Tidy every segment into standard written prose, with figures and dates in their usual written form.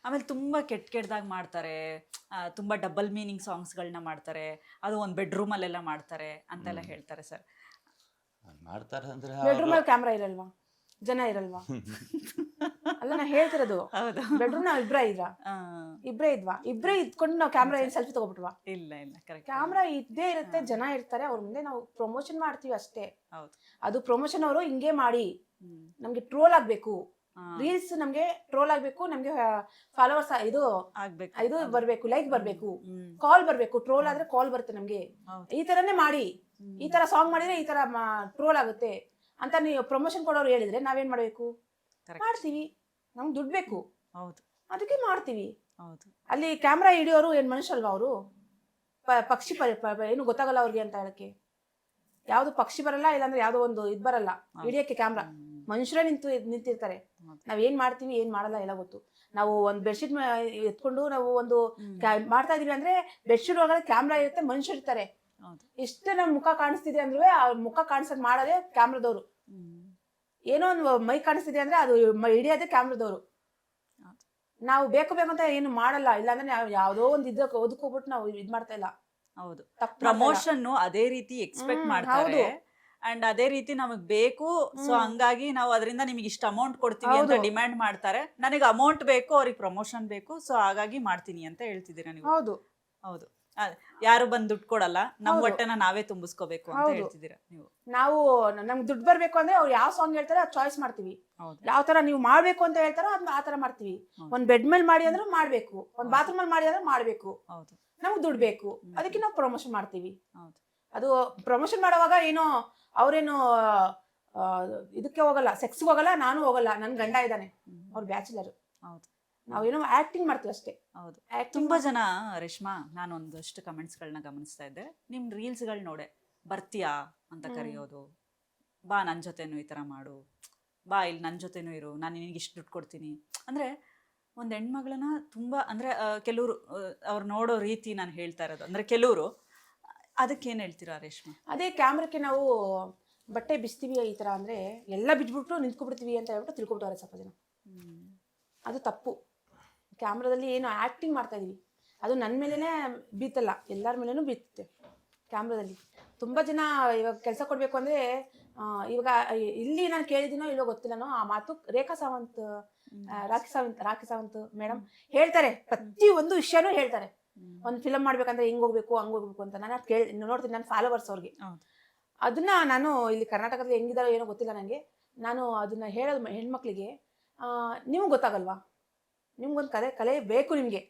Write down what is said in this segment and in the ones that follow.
ಆಮೇಲೆ ತುಂಬ ಕೆಟ್ಟದಾಗಿ ಮಾಡ್ತಾರೆ, ತುಂಬ ಡಬಲ್ ಮೀನಿಂಗ್ ಸಾಂಗ್ಸ್ಗಳನ್ನ ಮಾಡ್ತಾರೆ, ಅದು ಒಂದು ಬೆಡ್ರೂಮಲ್ಲೆಲ್ಲ ಮಾಡ್ತಾರೆ ಅಂತೆಲ್ಲ ಹೇಳ್ತಾರೆ ಸರ್. ಮಾಡ್ತಾರೆ ಅಂದ್ರೆ ಬೆಡ್ರೂಮ್ ಅಲ್ಲಿ ಕ್ಯಾಮ್ರಾ ಇರಲ್ವಾ, ಜನ ಇರಲ್ವಾ? ಅಲ್ಲ ನಾ ಹೇಳ್ತಿರೋದು, ಹೌದು. ಬೆಡ್ರೂಮ್ ನಾವ್ ಇಬ್ರೇ ಇದ್ವಾ, ಇಬ್ರೇ ಇದ್ಕೊಂಡು ನಾವು ಕ್ಯಾಮ್ರಾ ಏನ್ ಸೆಲ್ಫಿ ತಗೋಬಿಟ್ವಾ? ಇಲ್ಲ ಇಲ್ಲ, ಕರೆಕ್ಟ್. ಕ್ಯಾಮ್ರಾ ಇದ್ದೇ ಇರುತ್ತೆ, ಜನ ಇರ್ತಾರೆ, ಅವ್ರ ಮುಂದೆ ನಾವು ಪ್ರಮೋಷನ್ ಮಾಡ್ತೀವಿ ಅಷ್ಟೇ. ಹೌದು. ಅದು ಪ್ರಮೋಷನ್ ಅವರು ಹಿಂಗೆ ಮಾಡಿ ನಮ್ಗೆ ಟ್ರೋಲ್ ಆಗ್ಬೇಕು, ರೀಲ್ಸ್ ನಮ್ಗೆ ಟ್ರೋಲ್ ಆಗ್ಬೇಕು, ನಮ್ಗೆ ಫಾಲೋವರ್ಸ್ ಇದು ಬರ್ಬೇಕು, ಲೈಕ್ ಬರ್ಬೇಕು, ಕಾಲ್ ಬರ್ಬೇಕು. ಟ್ರೋಲ್ ಆದ್ರೆ ಕಾಲ್ ಬರುತ್ತೆ ನಮ್ಗೆ, ಈ ತರನೇ ಮಾಡಿ, ಈ ತರ ಸಾಂಗ್ ಮಾಡಿದ್ರೆ ಈ ತರ ಟ್ರೋಲ್ ಆಗುತ್ತೆ ಅಂತ ನೀವು ಪ್ರಮೋಷನ್ ಕೊಡೋರು ಹೇಳಿದ್ರೆ ನಾವೇನ್ ಮಾಡ್ಬೇಕು? ಮಾಡ್ತೀವಿ, ನಮ್ಗೆ ದುಡ್ಡು ಬೇಕು, ಹೌದು, ಅದಕ್ಕೆ ಮಾಡ್ತೀವಿ. ಹೌದು. ಅಲ್ಲಿ ಕ್ಯಾಮ್ರಾ ಹಿಡಿಯೋರು ಏನ್ ಮನುಷ್ಯ ಅಲ್ವಾ ಅವರು? ಪಕ್ಷಿ ಏನು ಗೊತ್ತಾಗಲ್ಲ ಅವ್ರಿಗೆ ಅಂತ ಹೇಳಕ್ಕೆ. ಯಾವ್ದು ಪಕ್ಷಿ ಬರಲ್ಲ, ಇಲ್ಲಾಂದ್ರೆ ಯಾವ್ದೋ ಒಂದು ಇದ್ ಬರಲ್ಲ ಹಿಡಿಯಕ್ಕೆ. ಕ್ಯಾಮ್ರಾ ಮನುಷ್ಯರೇ ನಿಂತಿರ್ತಾರೆ. ನಾವ್ ಏನ್ ಮಾಡ್ತೀವಿ ಏನ್ ಮಾಡಲ್ಲ ಎಲ್ಲ ಗೊತ್ತು. ನಾವು ಒಂದ್ ಬೆಡ್ಶೀಟ್ ಎತ್ಕೊಂಡು ನಾವು ಒಂದು ಮಾಡ್ತಾ ಇದೀವಿ ಅಂದ್ರೆ ಬೆಡ್ಶೀಟ್ ಒಳಗಡೆ ಕ್ಯಾಮ್ರಾ ಇರುತ್ತೆ, ಮನುಷ್ಯರು ಇರ್ತಾರೆ. ಇಷ್ಟೇ ನಮ್ ಮುಖ ಕಾಣಿಸ್ತಿದೆ ಅಂದ್ರೆ ಆ ಮುಖ ಕಾಣಿಸೋದ್ ಮಾಡೋದೇ ಕ್ಯಾಮ್ರಾದವ್ರು. ಏನೋ ಒಂದು ಮೈ ಕಾಣಿಸ್ತಿದೆ ಅಂದ್ರೆ ಅದು ಹಿಡಿಯೋದೇ ಕ್ಯಾಮ್ರಾದವ್ರು. ನಾವು ಬೇಕು ಅಂತ ಏನು ಮಾಡಲ್ಲ, ಇಲ್ಲಾಂದ್ರೆ ನಾವು ಯಾವ್ದೋ ಒಂದು ಓದ್ಕೋಬಿಟ್ಟು ನಾವು ಇದ್ ಮಾಡ್ತಾ ಇಲ್ಲ. ಹೌದು, ಪ್ರಮೋಷನ್ ಅದೇ ರೀತಿ ಎಕ್ಸ್ಪೆಕ್ಟ್ ಮಾಡ್ತಾರೆ ಅಂಡ್ ಅದೇ ರೀತಿ ನಮಗ್ ಬೇಕು. ಸೊ ಹಂಗಾಗಿ ನಾವು ಅದರಿಂದ ನಿಮಗೆ ಇಷ್ಟ ಅಮೌಂಟ್ ಕೊಡ್ತೀವಿ ಅಂತ ಡಿಮ್ಯಾಂಡ್ ಮಾಡ್ತಾರೆ. ನನಗೆ ಅಮೌಂಟ್ ಬೇಕು, ಅವ್ರಿಗೆ ಪ್ರಮೋಷನ್ ಬೇಕು, ಸೊ ಹಾಗಾಗಿ ಮಾಡ್ತೀನಿ ಅಂತ ಹೇಳ್ತಿದ್ದೀರಾ ನೀವು. ಹೌದು ಹೌದು, ಯಾರು ಬಂದು ದುಡ್ಡು ಕೊಡಲ್ಲ, ನಮ್ ಹೊಟ್ಟೆನ ನಾವೇ ತುಂಬಿಸ್ಕೋಬೇಕು ಅಂತ ಹೇಳ್ತಿದ್ದೀರಾ ನೀವು. ನಾವು ನಮ್ಗೆ ದುಡ್ಡು ಬರ್ಬೇಕು ಅಂದ್ರೆ ಅವ್ರು ಯಾವ ಸಾಂಗ್ ಹೇಳ್ತಾರೆ ಅದು ಚಾಯ್ಸ್ ಮಾಡ್ತೀವಿ. ಯಾವ ತರ ನೀವು ಮಾಡ್ಬೇಕು ಅಂತ ಹೇಳ್ತಾರೋ ಆ ತರ ಮಾಡ್ತೀವಿ. ಒಂದ್ ಬೆಡ್ ಮೇಲೆ ಮಾಡಿ ಅಂದ್ರೆ ಮಾಡ್ಬೇಕು, ಒಂದ್ ಬಾತ್ರೂಮ್ ಅಲ್ಲಿ ಮಾಡಿ ಅಂದ್ರೆ ಮಾಡ್ಬೇಕು. ನಮ್ಗೆ ದುಡ್ಡು ಬೇಕು, ಅದಕ್ಕೆ ನಾವು ಪ್ರಮೋಷನ್ ಮಾಡ್ತೀವಿ. ಅದು ಪ್ರಮೋಷನ್ ಮಾಡುವಾಗ ಏನೋ ಅವ್ರೇನು ಇದಕ್ಕೆ ಹೋಗಲ್ಲ, ಸೆಕ್ಸ್ಗೆ ಹೋಗಲ್ಲ, ನಾನು ಹೋಗಲ್ಲ, ನನ್ ಗಂಡ ಇದ್ದಾನೆ, ಅವ್ರು ಬ್ಯಾಚುಲರ್. ನಾವೇನೋ ಆಕ್ಟಿಂಗ್ ಮಾಡ್ತೀವಿ ಅಷ್ಟೇ. ಹೌದು, ತುಂಬಾ ಜನ ರೇಷ್ಮಾ, ನಾನು ಒಂದಷ್ಟು ಕಮೆಂಟ್ಸ್ಗಳನ್ನ ಗಮನಿಸ್ತಾ ಇದ್ದೆ. ನಿಮ್ ರೀಲ್ಸ್ಗಳು ನೋಡೆ ಬರ್ತೀಯಾ ಅಂತ ಕರೆಯೋದು, ಬಾ ನನ್ನ ಜೊತೆನೂ ಈ ಥರ ಮಾಡು, ಬಾ ಇಲ್ಲಿ ನನ್ನ ಜೊತೆನೂ ಇರು, ನಾನು ನಿನಗೆ ಇಷ್ಟು ದುಡ್ಡು ಕೊಡ್ತೀನಿ ಅಂದರೆ ಒಂದು ಹೆಣ್ಮಗಳನ್ನ ತುಂಬ ಅಂದರೆ ಕೆಲವರು ಅವ್ರು ನೋಡೋ ರೀತಿ ನಾನು ಹೇಳ್ತಾ ಇರೋದು. ಅಂದರೆ ಕೆಲವರು ಅದಕ್ಕೇನು ಹೇಳ್ತೀರಾ ರೇಷ್ಮಾ? ಅದೇ ಕ್ಯಾಮ್ರಕ್ಕೆ ನಾವು ಬಟ್ಟೆ ಬಿಸ್ತೀವಿ ಈ ಥರ ಅಂದರೆ ಎಲ್ಲ ಬಿದ್ಬಿಟ್ಟು ನಿಂತ್ಕೊಬಿಡ್ತೀವಿ ಅಂತ ಹೇಳ್ಬಿಟ್ಟು ತಿಳ್ಕೊಬಿಟ್ಟವ್ರೆ ಸ್ವಲ್ಪ ಜನ. ಅದು ತಪ್ಪು. ಕ್ಯಾಮ್ರಾದಲ್ಲಿ ಏನು ಆ್ಯಕ್ಟಿಂಗ್ ಮಾಡ್ತಾ ಇದೀವಿ, ಅದು ನನ್ನ ಮೇಲೇ ಬೀತಲ್ಲ, ಎಲ್ಲರ ಮೇಲೇನೂ ಬೀರುತ್ತೆ ಕ್ಯಾಮ್ರಾದಲ್ಲಿ. ತುಂಬ ಜನ ಇವಾಗ ಕೆಲಸ ಕೊಡಬೇಕು ಅಂದರೆ ಇವಾಗ ಇಲ್ಲಿ ನಾನು ಕೇಳಿದ್ದೀನೋ ಇಲ್ಲೋ ಗೊತ್ತಿಲ್ಲನೋ, ಆ ಮಾತು ರಾಖಿ ಸಾವಂತ್ ಮೇಡಮ್ ಹೇಳ್ತಾರೆ, ಪ್ರತಿ ಒಂದು ವಿಷಯನೂ ಹೇಳ್ತಾರೆ. ಒಂದು ಫಿಲಮ್ ಮಾಡ್ಬೇಕಂದ್ರೆ ಹಿಂಗೆ ಹೋಗ್ಬೇಕು ಹಂಗೆ ಹೋಗ್ಬೇಕು ಅಂತ ನಾನು ನೋಡ್ತೀನಿ, ನನ್ನ ಫಾಲೋವರ್ಸ್ ಅವ್ರಿಗೆ. ಅದನ್ನ ನಾನು ಇಲ್ಲಿ ಕರ್ನಾಟಕದಲ್ಲಿ ಹೆಂಗಿದಾರೋ ಏನೋ ಗೊತ್ತಿಲ್ಲ ನನಗೆ, ನಾನು ಅದನ್ನ ಹೇಳೋದು ಹೆಣ್ಮಕ್ಳಿಗೆ, ನಿಮ್ಗೆ ಗೊತ್ತಾಗಲ್ವಾ? ನಿಮ್ಗೊಂದು ಕಲೆ ಬೇಕು, ನಿಮಗೆ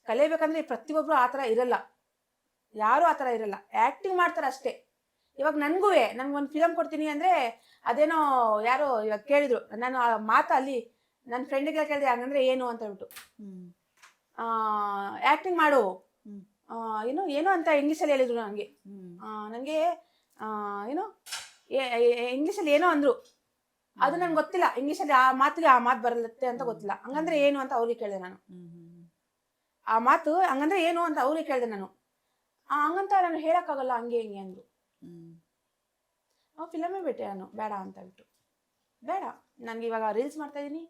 ಕಲಿಬೇಕಂದ್ರೆ ಪ್ರತಿಯೊಬ್ಬರು ಆ ಥರ ಇರಲ್ಲ, ಯಾರು ಆ ಥರ ಇರಲ್ಲ, ಆ್ಯಕ್ಟಿಂಗ್ ಮಾಡ್ತಾರೆ ಅಷ್ಟೇ. ಇವಾಗ ನನ್ಗೊಂದು ಫಿಲಮ್ ಕೊಡ್ತೀನಿ ಅಂದರೆ ಅದೇನೋ ಯಾರೋ ಇವಾಗ ಕೇಳಿದ್ರು, ನಾನು ಆ ಮಾತು ಅಲ್ಲಿ ನನ್ನ ಫ್ರೆಂಡಿಗೆ ಕೇಳಿದೆ, ಹಂಗಂದ್ರೆ ಏನು ಅಂತ ಹೇಳ್ಬಿಟ್ಟು, ಆ್ಯಕ್ಟಿಂಗ್ ಮಾಡು ಏನೋ ಅಂತ ಇಂಗ್ಲೀಷಲ್ಲಿ ಹೇಳಿದ್ರು ನನಗೆ. ಏನೋ ಇಂಗ್ಲೀಷಲ್ಲಿ ಏನೋ ಅಂದರು, ಅದು ನನ್ಗೆ ಗೊತ್ತಿಲ್ಲ, ಇಂಗ್ಲೀಷಲ್ಲಿ ಆ ಮಾತು ಬರಲತ್ತೆ ಅಂತ ಗೊತ್ತಿಲ್ಲ. ಹಂಗಂದ್ರೆ ಏನು ಅಂತ ಅವ್ರಿಗೆ ಕೇಳಿದೆ ನಾನು, ಆ ಮಾತು ಹಂಗಂದ್ರೆ ಏನು ಅಂತ ಅವ್ರಿಗೆ ಕೇಳಿದೆ ನಾನು. ಹಂಗಂತ ನಾನು ಹೇಳಕ್ಕಾಗಲ್ಲ, ಹಂಗೆ ಹಿಂಗೆ ಅಂದ್ರು. ಫಿಲಮೇ ಬಿಟ್ಟೆ ನಾನು, ಬೇಡ ಅಂತ ಹೇಳ್ಬಿಟ್ಟು. ಬೇಡ, ನನ್ಗೆ ಇವಾಗ ರೀಲ್ಸ್ ಮಾಡ್ತಾ ಇದೀನಿ,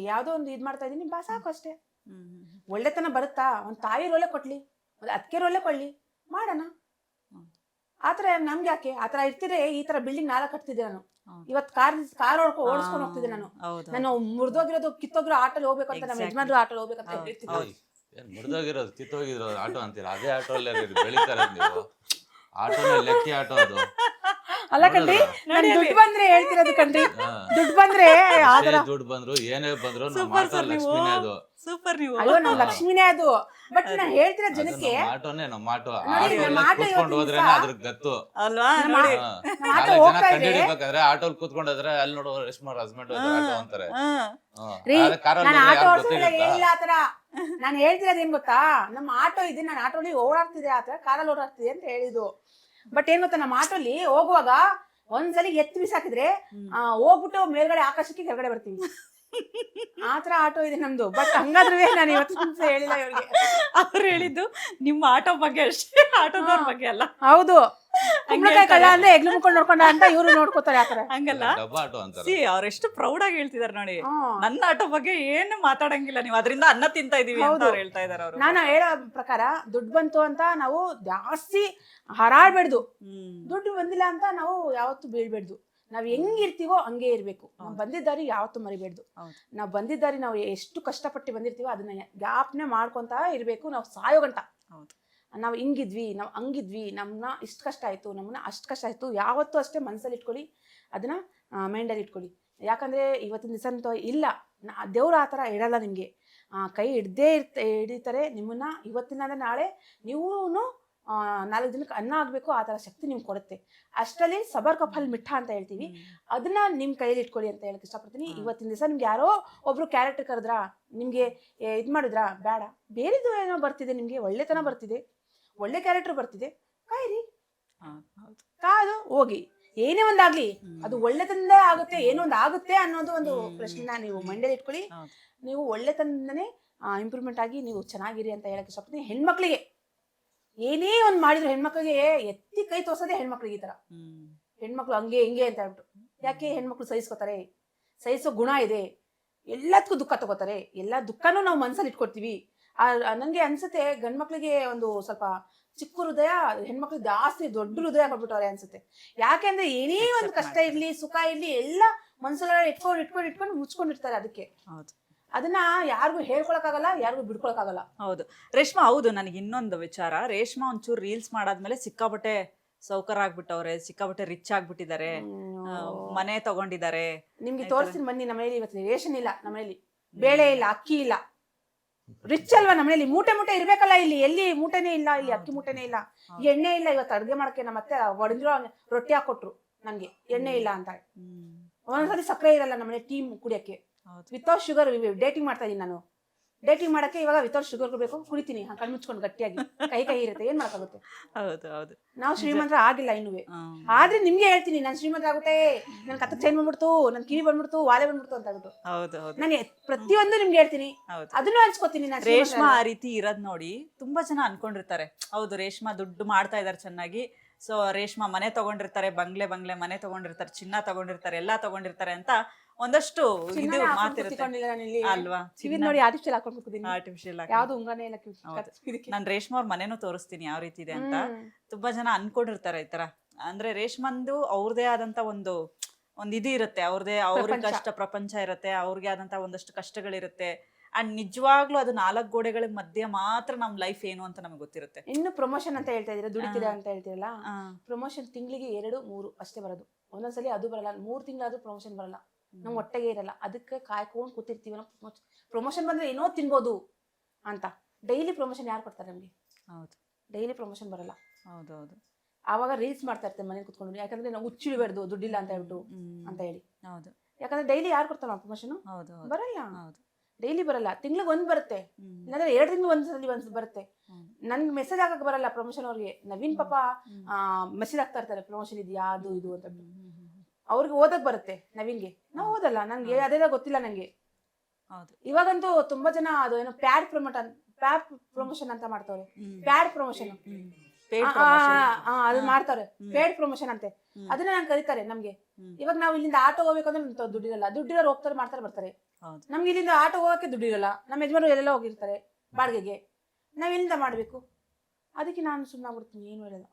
ಯಾವುದೋ ಒಂದು ಇದು ಮಾಡ್ತಾ ಇದೀನಿ, ಸಾಕು ಅಷ್ಟೇ. ಒಳ್ಳೆತನ ಬರುತ್ತಾ? ಒಂದು ತಾಯಿ ರೋಲೆ ಕೊಡ್ಲಿ, ಒಂದು ಅತ್ತಿಗೆ ರೋಲೆ ಕೊಡ್ಲಿ, ಮಾಡೋಣ. ಆ ಥರ ನಮ್ಗೆ ಯಾಕೆ? ಆ ಥರ ಇರ್ತಿದ್ರೆ ಈ ಥರ ಬಿಲ್ಡಿಂಗ್ 4 ಕಟ್ತಿದ್ದೆ ನಾನು. ಇವತ್ತು ಕಾರ್ ಓಡಿಸ್ಕೊಂಡು ಹೋಗ್ತಿದ್ದೆ ನಾನು. ನಾನು ಮುರಿದೋಗಿರೋದು ಕಿತ್ತೋಗಿರೋ ಆಟೋಲ್ಲಿ ಹೋಗ್ಬೇಕು ಅಂತ, ನಮ್ಮ ಯಜಮಾನ್ರು ಆಟೋಲ್ಲಿ ಹೋಗ್ಬೇಕಂತ ಹೇಳ್ತಿದ್ದೆ. ಮುರಿದೋಗಿರೋದು ಕಿತ್ತೋಗಿರೋದು ಆಟೋ ಅಂತೀರ, ಅದೇ ಆಟೋ ಅಲ್ಲೇ ಬೆಳಿತಾರೆ ನೀವು. ಆಟೋನೇ ಲೆಕ್ಕಿ ಆಟೋ ಅದು. ಅಲ್ಲ ಕಣ್ರಿ, ದುಡ್ಡು ಬಂದ್ರೆ ಹೇಳ್ತಿರೋದು ಕಣ್ರಿ, ದುಡ್ಡು ಬಂದ್ರೆ ದುಡ್ಡು ಬಂದ್ರು ಏನೇ ಬಂದ್ರು ಲಕ್ಷ್ಮಿನೇ ಅದು. ಸೂಪರ್ ನೀವು. ಅಯ್ಯೋ ನಾವು ಲಕ್ಷ್ಮಿನೇ ಅದು. ಬಟ್ ನಾನು ಹೇಳ್ತಿರೋ ಜನಕ್ಕೆ ಆಟೋನೇ ನಮ್ಮ ಆಟೋ ಆಟೋ ಕೂತ್ಕೊಂಡು ಹೋದ್ರೆ ಅದ್ರ ಗತ್ತು ಅಲ್ವಾ? ಕಂಡಿಡ್ಬೇಕಾದ್ರೆ ಆಟೋಲ್ ಕೂತ್ಕೊಂಡೋದ್ರೆ ಅಲ್ಲಿ ನೋಡೋ ರೇಷ್ಮಾ ಹಸ್ಬೆಂಡ್ ಆಟೋ ಅಂತಾರೆ. ನಾನು ಆಟೋ ಓಡಿಸೋದಿಲ್ಲ, ಏನಿಲ್ಲ ಆತರ. ನಾನು ಹೇಳ್ತಿರೋದು ಏನ್ ಗೊತ್ತಾ, ನಮ್ಮ ಆಟೋ ಇದೆ, ನಾನು ಆಟೋಲಿ ಓಡಾಡ್ತಿದ್ದೆ, ಆತರ ಕಾರಲ್ಲಿ ಓಡಾಡ್ತಿದೆ ಅಂತ ಹೇಳಿದ್ದು. ಬಟ್ ಏನ್ ಗೊತ್ತಾ, ನಮ್ಮ ಆಟೋಲಿ ಹೋಗುವಾಗ ಒಂದ್ಸಲಿ ಎತ್ತು ಬಿಸಾಕಿದ್ರೆ ಹೋಗ್ಬಿಟ್ಟು ಮೇಲ್ಗಡೆ ಆಕಾಶಕ್ಕೆ ಕೆಳಗಡೆ ಬರ್ತೀವಿ, ಆತರ ಆಟೋ ಇದೆ ನಮ್ದು. ಬಟ್ ಹಂಗಾದ್ರೂ ನಾನು ಇವತ್ತು ಹೇಳಿಲ್ಲ ಇವ್ರಿಗೆ. ಅವ್ರು ಹೇಳಿದ್ದು ನಿಮ್ಮ ಆಟೋ ಬಗ್ಗೆ ಅಷ್ಟೇ, ಆಟೋದವ್ರ ಬಗ್ಗೆ ಅಲ್ಲ. ಹೌದು, ಕುಂಬಳಕಾಯಿ ಕಳ್ಳ ಅಂದ್ರೆ ಎಗ್ಲು ಮುಕ್ಕೊಂಡು ನೋಡ್ಕೊಂಡ ಅಂತ ಇವ್ರು ನೋಡ್ಕೋತಾರೆ ಆತರ. ಹಂಗಲ್ಲ ಡಬ್ಬ ಆಟೋ ಅಂತಾರೆ. ಸಿ ಅವ್ರೆಷ್ಟು ಪ್ರೌಡ್ ಆಗಿ ಹೇಳ್ತಿದಾರೆ ನೋಡಿ. ಹ್ಮ್. ನನ್ನ ಆಟೋ ಬಗ್ಗೆ ಏನು ಮಾತಾಡಂಗಿಲ್ಲ ನೀವು, ಅದರಿಂದ ಅನ್ನ ತಿಂತಾ ಇದೀವಿ ಅಂತ ಅವ್ರು ಹೇಳ್ತಾ ಇದಾರೆ ಅವರು. ನಾನು ಹೇಳೋ ಪ್ರಕಾರ ದುಡ್ಡು ಬಂತು ಅಂತ ನಾವು ಜಾಸ್ತಿ ಹಾರಾಡ್ಬೇಡ್ದು, ದುಡ್ಡು ಬಂದಿಲ್ಲ ಅಂತ ನಾವು ಯಾವತ್ತು ಬೀಳ್ಬೇಡ್ದು. ನಾವ್ ಹೆಂಗಿರ್ತೀವೋ ಹಂಗೆ ಇರ್ಬೇಕು. ನಾವು ಬಂದಿದ್ದಾರಿ ಯಾವತ್ತು ಮರಿಬೇಡ್ದು. ನಾವು ಬಂದಿದ್ದಾರಿ ನಾವು ಎಷ್ಟು ಕಷ್ಟಪಟ್ಟು ಬಂದಿರ್ತೀವೋ ಅದನ್ನ ಜ್ಞಾಪನೆ ಮಾಡ್ಕೊಂತ ಇರ್ಬೇಕು. ನಾವು ಸಾಯೋ ಗಂಟ ನಾವು ಹಿಂಗಿದ್ವಿ, ನಾವು ಹಂಗಿದ್ವಿ, ನಮ್ಮನ್ನ ಇಷ್ಟು ಕಷ್ಟ ಆಯ್ತು, ನಮ್ಮನ್ನ ಅಷ್ಟು ಕಷ್ಟ ಆಯ್ತು, ಯಾವತ್ತೂ ಅಷ್ಟೇ ಮನಸ್ಸಲ್ಲಿ ಇಟ್ಕೊಳ್ಳಿ, ಅದನ್ನ ಮೈಂಡಲ್ಲಿ ಇಟ್ಕೊಳ್ಳಿ. ಯಾಕಂದ್ರೆ ಇವತ್ತಿನ ದಿವಸ ಅಂತೂ ಇಲ್ಲ, ದೇವ್ರ ಆ ಥರ ಇಡಲ್ಲ ನಿಮಗೆ. ಕೈ ಹಿಡಿತಾರೆ ನಿಮ್ಮನ್ನ. ಇವತ್ತಿನ ನಾಳೆ ನೀವು 4 ದಿನಕ್ಕೆ ಅನ್ನ ಆಗಬೇಕು, ಆ ಥರ ಶಕ್ತಿ ನಿಮ್ಗೆ ಕೊಡುತ್ತೆ. ಅಷ್ಟರಲ್ಲಿ ಸಬರ್ ಕಫಲ್ ಮಿಠ ಅಂತ ಹೇಳ್ತೀವಿ, ಅದನ್ನ ನಿಮ್ಮ ಕೈಯಲ್ಲಿ ಇಟ್ಕೊಳ್ಳಿ ಅಂತ ಹೇಳಕ್ ಇಷ್ಟಪಡ್ತೀನಿ. ಇವತ್ತಿನ ದಿವಸ ನಿಮ್ಗೆ ಯಾರೋ ಒಬ್ರು ಕ್ಯಾರೆಕ್ಟರ್ ಕರೆದ್ರಾ, ನಿಮಗೆ ಇದು ಮಾಡಿದ್ರಾ, ಬೇಡ, ಬೇರೆದು ಏನೋ ಬರ್ತಿದೆ, ನಿಮಗೆ ಒಳ್ಳೆತನ ಬರ್ತಿದೆ, ಒಳ್ಳೆ ಕ್ಯಾರೆಕ್ಟರ್ ಬರ್ತಿದೆ, ಕಾಯಿರಿ, ಕಾದು ಹೋಗಿ. ಏನೇ ಒಂದಾಗ್ಲಿ ಅದು ಒಳ್ಳೆತನದಿಂದ ಆಗುತ್ತೆ, ಏನೋ ಒಂದು ಆಗುತ್ತೆ ಅನ್ನೋದು ಒಂದು ಪ್ರಶ್ನೆನ ನೀವು ಮೈಂಡಲ್ಲಿ ಇಟ್ಕೊಳ್ಳಿ. ನೀವು ಒಳ್ಳೆತನದಿಂದನೇ ಇಂಪ್ರೂವ್ಮೆಂಟ್ ಆಗಿ ನೀವು ಚೆನ್ನಾಗಿರಿ ಅಂತ ಹೇಳಕ್ ಇಷ್ಟಪಡ್ತೀನಿ. ಹೆಣ್ಮಕ್ಳಿಗೆ ಏನೇ ಒಂದು ಮಾಡಿದ್ರು ಹೆಣ್ಮಕ್ಳಿಗೆ ಎತ್ತಿ ಕೈ ತೋರ್ಸೋದೇ ಹೆಣ್ಮಕ್ಳಿಗೆ. ಈ ತರ ಹೆಣ್ಮಕ್ಳು ಹಂಗೆ ಹಿಂಗೆ ಅಂತ ಹೇಳ್ಬಿಟ್ಟು, ಯಾಕೆ ಹೆಣ್ಮಕ್ಳು ಸಹಿಸ್ಕೋತಾರೆ, ಸಹಿಸೋ ಗುಣ ಇದೆ, ಎಲ್ಲದಕ್ಕೂ ದುಃಖ ತಗೋತಾರೆ, ಎಲ್ಲ ದುಃಖನೂ ನಾವು ಮನ್ಸಲ್ಲಿ ಇಟ್ಕೊಡ್ತೀವಿ. ನನಗೆ ಅನ್ಸುತ್ತೆ ಗಂಡ್ ಮಕ್ಳಿಗೆ ಒಂದು ಸ್ವಲ್ಪ ಚಿಕ್ಕ ಹೃದಯ, ಹೆಣ್ಮಕ್ಳಿಗೆ ಜಾಸ್ತಿ ದೊಡ್ಡ ಹೃದಯ ಕೊಟ್ಬಿಟ್ಟವ್ರೆ ಅನ್ಸುತ್ತೆ. ಯಾಕೆಂದ್ರೆ ಏನೇ ಒಂದು ಕಷ್ಟ ಇರ್ಲಿ ಸುಖ ಇರ್ಲಿ ಎಲ್ಲ ಮನ್ಸಲ್ಲ ಇಟ್ಕೊಂಡು ಮುಚ್ಕೊಂಡಿರ್ತಾರೆ. ಅದಕ್ಕೆ ಅದನ್ನ ಯಾರಿಗೂ ಹೇಳ್ಕೊಳಕ್ಕಾಗಲ್ಲ, ಯಾರಿಗೂ ಬಿಡ್ಕೊಳಕ್ಕಾಗಲ್ಲ. ಹೌದು ರೇಷ್ಮಾ, ಹೌದು. ನನಗೆ ಇನ್ನೊಂದು ವಿಚಾರ, ರೇಷ್ಮಾ ಒಂಚೂರು ರೀಲ್ಸ್ ಮಾಡಾದ್ಮೇಲೆ ಸಿಕ್ಕಾಪಟ್ಟೆ ಸೌಕರ್ಯ ಆಗ್ಬಿಟ್ಟವ್ರೆ, ಸಿಕ್ಕಾಪಟ್ಟೆ ರಿಚ್ ಆಗ್ಬಿಟ್ಟಿದ್ದಾರೆ, ಮನೆ ತಗೊಂಡಿದ್ದಾರೆ. ನಿಮ್ಗೆ ತೋರಿಸ್ತೀನಿ ಬನ್ನಿ. ನಮ್ಮನೇಲಿ ಇವತ್ತು ರೇಷನ್ ಇಲ್ಲ, ನಮ್ಮನೇಲಿ ಬೇಳೆ ಇಲ್ಲ, ಅಕ್ಕಿ ಇಲ್ಲ. ರಿಚ್ ಅಲ್ವಾ ನಮ್ಮನೇಲಿ, ಮೂಟೆ ಇರ್ಬೇಕಲ್ಲ. ಇಲ್ಲಿ ಎಲ್ಲಿ ಮೂಟೆನೇ ಇಲ್ಲ, ಇಲ್ಲಿ ಅಕ್ಕಿ ಮೂಟೆನೇ ಇಲ್ಲ, ಎಣ್ಣೆ ಇಲ್ಲ. ಇವತ್ತು ಅಡ್ಗೆ ಮಾಡಕ್ಕೆ ನಮ್ಮ ಅತ್ತೆ ಒಡೆದಿರೋ ರೊಟ್ಟಿ ಹಾಕೊಟ್ರು ನನ್ಗೆ, ಎಣ್ಣೆ ಇಲ್ಲ ಅಂತ. ಒಂದೊಂದ್ಸಲಿ ಸಕ್ಕರೆ ಇರಲ್ಲ ನಮ್ಮನೆ ಟೀ ಕುಡಿಯಕ್ಕೆ. ವಿತೌಟ್ ಶುಗರ್ ಡೇಟಿಂಗ್ ಮಾಡ್ತಾ ಇದೀನಿ ನಾನು. ಡೇಟಿಂಗ್ ಮಾಡಕ್ಕೆ ಇವಾಗ ವಿತೌಟ್ ಶುಗರ್ ಬೇಕು, ಕುಡಿತೀನಿ ಕಣ್ಣು ಮುಚ್ಕೊಂಡು ಗಟ್ಟಿಯಾಗಿ. ಕೈ ಇರುತ್ತೆ, ಏನ್ ಮಾಡಕ್ಕಾಗುತ್ತೆ. ನಾವು ಶ್ರೀಮಂತರ ಆಗಿಲ್ಲ ಇನ್ನೂ. ಆದ್ರೆ ನಿಮ್ಗೆ ಹೇಳ್ತೀನಿ, ನಾನು ಶ್ರೀಮಂತ ಆಗುತ್ತೆ, ನನ್ ಕತ್ತಕ್ ಚೈನ್ ಬಂದ್ಬಿಡ್ತು, ನನ್ ಕಿವಿ ಬಂದ್ಬಿಡ್ತು, ವಾಲೆ ಬಂದ್ಬಿಡ್ತು ಅಂತ ಹೇಳ್ಬಿಟ್ಟು ನಾನು ಪ್ರತಿಯೊಂದು ನಿಮ್ಗೆ ಹೇಳ್ತೀನಿ, ಅದನ್ನು ಹಂಚ್ಕೋತೀನಿ. ರೇಷ್ಮಾ ಆ ರೀತಿ ಇರೋದ್ ನೋಡಿ ತುಂಬಾ ಜನ ಅನ್ಕೊಂಡಿರ್ತಾರೆ, ಹೌದು ರೇಷ್ಮಾ ದುಡ್ಡು ಮಾಡ್ತಾ ಇದಾರೆ ಚೆನ್ನಾಗಿ, ಸೊ ರೇಷ್ಮಾ ಮನೆ ತಗೊಂಡಿರ್ತಾರೆ, ಬಂಗ್ಲೆ ಮನೆ ತಗೊಂಡಿರ್ತಾರೆ, ಚಿನ್ನ ತಗೊಂಡಿರ್ತಾರೆ, ಎಲ್ಲಾ ತಗೊಂಡಿರ್ತಾರೆ ಅಂತ ಒಂದಷ್ಟು ಇದು ಮಾತಿರುತ್ತೆ ಅಲ್ವಾ. ನೋಡಿ ಆರ್ಟಿಫಿಷಿಯಲ್ ಹಾಕೊಂಡು ಆರ್ಟಿಫಿಷಿಯಲ್ ಯಾವ್ದು ಉಂಗನೇ ಇಲ್ಲ. ನಾನು ರೇಷ್ಮಾ ಅವ್ರ ಮನೇನು ತೋರಿಸ್ತೀನಿ ಯಾವ ರೀತಿ ಇದೆ ಅಂತ. ತುಂಬಾ ಜನ ಅನ್ಕೊಂಡಿರ್ತಾರೆ ಈ ತರ. ಅಂದ್ರೆ ರೇಷ್ಮಂದು ಅವ್ರದೇ ಆದಂತ ಒಂದು ಇದು ಇರುತ್ತೆ, ಅವ್ರಿಗೆ ಕಷ್ಟ ಪ್ರಪಂಚ ಇರುತ್ತೆ, ಅವ್ರಿಗೆ ಆದಂತ ಒಂದಷ್ಟು ಕಷ್ಟಗಳಿರುತ್ತೆ. ಅಂಡ್ ನಿಜವಾಗ್ಲೂ ಅದು 4 ಗೋಡೆಗಳ ಮಧ್ಯೆ ಮಾತ್ರ ನಮ್ ಲೈಫ್ ಏನು ಅಂತ ನಮ್ಗೆ ಗೊತ್ತಿರುತ್ತೆ. ಇನ್ನು ಪ್ರಮೋಷನ್ ಅಂತ ಹೇಳ್ತಾ ಇದೀರಾ, ದುಡಿತೀರಾ ಅಂತ ಹೇಳ್ತೀರಲ್ಲ, ಪ್ರಮೋಷನ್ ತಿಂಗಳಿಗೆ 2-3 ಅಷ್ಟೇ ಬರೋದು. ಒಂದೊಂದ್ಸಲಿ ಅದು ಬರಲ್ಲ, 3 ತಿಂಗಳಾದ್ರೂ ಪ್ರಮೋಷನ್ ಬರಲ್ಲ, ನಮ್ ಹೊಟ್ಟೆಗೆ ಇರಲ್ಲ. ಅದಕ್ಕೆ ಕಾಯ್ಕೊಂಡು ಕೂತಿರ್ತೀವಿ. ನಾವು ಪ್ರಮೋಷನ್ ಬಂದ್ರೆ ಏನೋ ತಿನ್ಬೋದು ಅಂತ. ಡೈಲಿ ಪ್ರಮೋಷನ್ ಯಾರು ಕೊಡ್ತಾರೆ ನಮ್ಗೆ? ಹೌದು, ಡೈಲಿ ಪ್ರಮೋಷನ್ ಬರಲ್ಲ. ಹೌದೌದು. ಆವಾಗ ರೀಲ್ಸ್ ಮಾಡ್ತಾ ಇರ್ತೇವೆ ಮನೇಲಿ ಕುತ್ಕೊಂಡು, ಯಾಕಂದ್ರೆ ನಾವು ಹುಚ್ಚಿಡಬೇಡ್ದು ದುಡ್ಡಿಲ್ಲ ಅಂತ ಹೇಳ್ಬಿಟ್ಟು ಅಂತ ಹೇಳಿ. ಹೌದು, ಯಾಕಂದ್ರೆ ಡೈಲಿ ಯಾರು ಕೊಡ್ತಾರ ಪ್ರಮೋಷನ್? ಬರಲ್ಲ. ಡೈಲಿ ಬರಲ್ಲ, ತಿಂಗ್ಳಿಗೆ 1 ಬರುತ್ತೆ, ಇಲ್ಲಾಂದ್ರೆ 2 ತಿಂಗಳು ಒಂದ್ಸಲಿ ಬರುತ್ತೆ. ನನ್ಗೆ ಮೆಸೇಜ್ ಹಾಕಕ್ ಬರಲ್ಲ ಪ್ರಮೋಷನ್ ಅವ್ರಿಗೆ. ನವೀನ್ ಪಾಪ ಮೆಸೇಜ್ ಹಾಕ್ತಾ ಇರ್ತಾರೆ, ಪ್ರಮೋಷನ್ ಇದೆಯಾ ಅದು ಇದು ಅಂತ. ಅವ್ರಿಗೆ ಓದಕ್ ಬರುತ್ತೆ, ನವೀನ್ಗೆ. ನಾವು ಓದಲ್ಲ, ನನ್ಗೆ ಅದೆಲ್ಲ ಗೊತ್ತಿಲ್ಲ ನಂಗೆ. ಇವಾಗಂತೂ ತುಂಬಾ ಜನ ಅದು ಏನೋ ಪ್ಯಾಡ್ ಪ್ರಮೋಷನ್ ಅಂತ ಮಾಡ್ತವ್ರೆ. ಪ್ಯಾಡ್ ಪ್ರಮೋಷನ್ ಅದು ಮಾಡ್ತಾರೆ, ಪೇಡ್ ಪ್ರಮೋಷನ್ ಅಂತೆ. ಅದನ್ನ ನಾನು ಕರೀತಾರೆ ನಮ್ಗೆ. ಇವಾಗ ನಾವು ಇಲ್ಲಿಂದ ಆಟೋ ಹೋಗ್ಬೇಕಂದ್ರೆ ದುಡ್ಡಿರಲ್ಲ, ದುಡ್ಡಿರೋರು ಹೋಗ್ತಾರೆ ಮಾಡ್ತಾರೆ ಬರ್ತಾರೆ. ನಮ್ಗೆ ಇಲ್ಲಿಂದ ಆಟೋ ಹೋಗಕ್ಕೆ ದುಡ್ಡಿರಲ್ಲ, ನಮ್ಮ ಯಜಮಾನರು ಎಲ್ಲೆಲ್ಲ ಹೋಗಿರ್ತಾರೆ ಬಾಡಿಗೆಗೆ, ನಾವ್ ಎಲ್ಲಿಂದ ಮಾಡ್ಬೇಕು? ಅದಕ್ಕೆ ನಾನು ಸುಮ್ಮನೆ ಆಗ್ಬಿಡ್ತೀನಿ, ಏನು ಹೇಳಲ್ಲ.